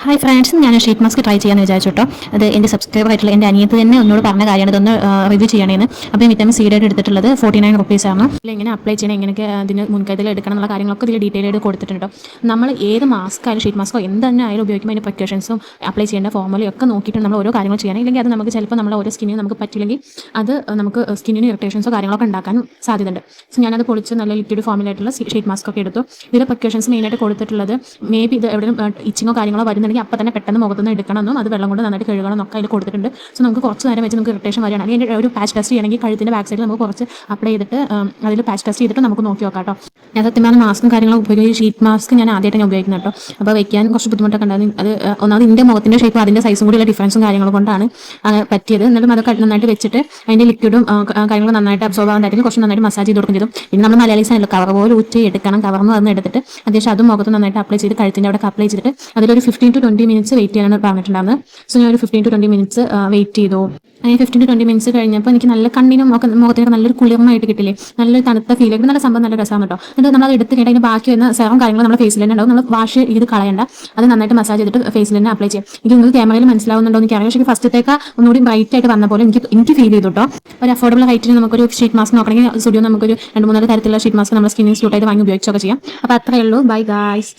Hi friends, ഞാൻ sheet mask try ചെയ്യാമെന്ന് വിചാരിച്ചു കേട്ടോ. അത് എൻ്റെ സബ്സ്ക്രൈബർ ആയിട്ടുള്ള എൻ്റെ അനിയത്ത് തന്നെ എന്നോട് പറഞ്ഞ കാര്യമാണ്, ഇതൊന്ന് റിവ്യൂ ചെയ്യണേന്ന്. അപ്പോൾ വിറ്റാമിൻ സി ആയിട്ട് എടുത്തിട്ടുള്ളത് 49 റുപ്പീസാണ്. എങ്ങനെ അപ്ലൈ ചെയ്യണം, എങ്ങനെയൊക്കെ അതിന് മുൻകരുതൽ എടുക്കണം എന്നുള്ള കാര്യങ്ങളൊക്കെ ഇതിൽ ഡീറ്റെയിൽ ആയിട്ട് കൊടുത്തിട്ടുണ്ട്. നമ്മൾ ഏത് മാസ്ക് ആയാലും ഷീറ്റ് മാസ്കോ എന്ത് തന്നെ ആയാലും ഉപയോഗിക്കുമ്പോൾ അതിൻ്റെ പ്രിക്കോഷൻസും അപ്ലൈ ചെയ്യേണ്ട ഫോർമുലയും ഒക്കെ നോക്കിയിട്ട് നമ്മൾ ഓരോ കാര്യങ്ങൾ ചെയ്യണം. ഇല്ലെങ്കിൽ അത് നമുക്ക് ചിലപ്പോൾ നമ്മൾ ഓരോ സ്കിന്നിന് നമുക്ക് പറ്റില്ലെങ്കിൽ അത് നമുക്ക് സ്കിന്നിന് ഇറിറ്റേഷൻസോ കാര്യങ്ങളൊക്കെ ഉണ്ടാക്കാനും സാധ്യതയുണ്ട്. സോ ഞാനത് പൊളിച്ച് നല്ല ലിക്വിഡ് ഫോമിലായിട്ടുള്ള ഷീറ്റ് മാസ്ക് ഒക്കെ എടുത്തു. ഇതിലെ പ്രിക്കോഷൻസ് മെയിനായിട്ട് കൊടുത്തിട്ടുള്ളത്, മേ ബി ഇത് എവിടെയും ഇച്ചിങ്ങോ കാര്യങ്ങളോ വരുന്നുണ്ടെങ്കിൽ അപ്പോൾ തന്നെ പെട്ടെന്ന് മുഖത്തുനിന്ന് എടുക്കണമെന്നും അത് വെള്ളം കൊണ്ട് നന്നായിട്ട് കഴുകണം എന്നൊക്കെ അതിൽ കൊടുത്തിട്ടുണ്ട്. സോ നമുക്ക് കുറച്ച് നേരം വെച്ച് നമുക്ക് ഇറിറ്റേഷൻ വരികയാണ്, അല്ലെങ്കിൽ ഒരു പാച്ച് ടെസ്റ്റ് ചെയ്യണമെങ്കിൽ കഴുത്തിൻ്റെ ബാക്ക് സൈഡിൽ നമുക്ക് കുറച്ച് അപ്ലൈ ചെയ്തിട്ട് അതിൽ പാച്ച് ടെസ്റ്റ് ചെയ്തിട്ട് നമുക്ക് നോക്കി നോക്കാം കേട്ടോ. ഞാൻ സത്യമായ മാസ്കും കാര്യങ്ങളും ഉപയോഗിക്കും. ഷീറ്റ് മാസ്ക് ഞാൻ ആദ്യമായിട്ട് ഞാൻ ഉപയോഗിക്കുന്നത് കേട്ടോ. അപ്പോൾ വയ്ക്കാൻ കുറച്ച് ബുദ്ധിമുട്ടൊക്കെ ഉണ്ടായിരുന്നു. അത് ഒന്നാമത് എൻ്റെ മുഖത്തിൻ്റെ ഷേപ്പും അതിൻ്റെ സൈസും കൂടിയുള്ള ഡിഫറൻസും കാര്യങ്ങളും കൊണ്ടാണ് പറ്റിയത്. എന്നാലും അതൊക്കെ നന്നായിട്ട് വെച്ചിട്ട് അതിൻ്റെ ലിക്വിഡും കാര്യങ്ങളും നന്നായിട്ട് അബ്സോർവ് ആവാൻ തരത്തിൽ കുറച്ച് നന്നായിട്ട് മസാജ് ചെയ്ത് കൊടുക്കും ചെയ്തു. പിന്നെ നമ്മൾ മലയാളീസ് ആണല്ലോ, കവർ പോലെ ഊറ്റി എടുക്കണം. കവർന്ന് വന്ന് എടുത്തിട്ട് അത്യാവശ്യം അതും മുഖത്ത് നന്നായിട്ട് അപ്ലൈ ചെയ്ത് കഴുത്തിൻ്റെ അവിടെ അപ്ലൈ ചെയ്തിട്ട് അതിലൊരു 15 to 20 മിനിറ്റ്സ് വെയിറ്റ് ചെയ്യാനാണ് പറഞ്ഞിട്ടുണ്ടായിരുന്നത്. സോ ഞാൻ ഒരു 15 to 20 മിനിറ്റ്സ് വെയിറ്റ് ചെയ്തു. അങ്ങനെ 15 to 20 മിനിറ്റ്സ് കഴിഞ്ഞപ്പോൾ എനിക്ക് നല്ല കണ്ണിനും മുഖത്തേക്ക് നല്ലൊരു കുളിർമായിട്ട് കിട്ടില്ലേ, നല്ലൊരു തണുത്ത ഫീൽ ആയിട്ട് നല്ല സംഭവം, നല്ല രസമാണ് കേട്ടോ. എന്നിട്ട് നമ്മൾ അത് എടുത്ത് കഴിഞ്ഞാൽ അതിന് ബാക്കി വരുന്ന സെറും കാര്യങ്ങൾ നമ്മുടെ ഫേസിൽ തന്നെ ഉണ്ടാവും. നമ്മൾ വാഷ് ചെയ്ത് കളയണ്ട, അത് നന്നായിട്ട് മസാജ് ചെയ്തിട്ട് ഫേസിൽ തന്നെ അപ്ലൈ ചെയ്യാം. എനിക്ക് നിങ്ങൾക്ക് ക്യാമറയിൽ മനസ്സിലാവുന്നുണ്ടോ എന്ന് എനിക്കറിയാം, പക്ഷേ ഫസ്റ്റത്തേക്ക് ഒന്നുകൂടി ബ്രൈറ്റ് ആയിട്ട് വന്ന പോലെ എനിക്ക് ഫീൽ ചെയ്തു കേട്ടോ. ഒരു അഫോർഡബിൾ റേറ്റിന് നമുക്കൊരു ഷീറ്റ് മാസ്ക് നോക്കണമെങ്കിൽ സ്റ്റുഡിയോ നമുക്കൊരു 2-3 തരത്തിലുള്ള ഷീറ്റ് മാസ്ക് നമ്മുടെ സ്കിന്നിന് സ്യൂട്ടായിട്ട് വാങ്ങി ഉപയോഗിച്ചൊക്കെ ചെയ്യാം. അപ്പോൾ അത്രയേ ഉള്ളൂ. Bye guys.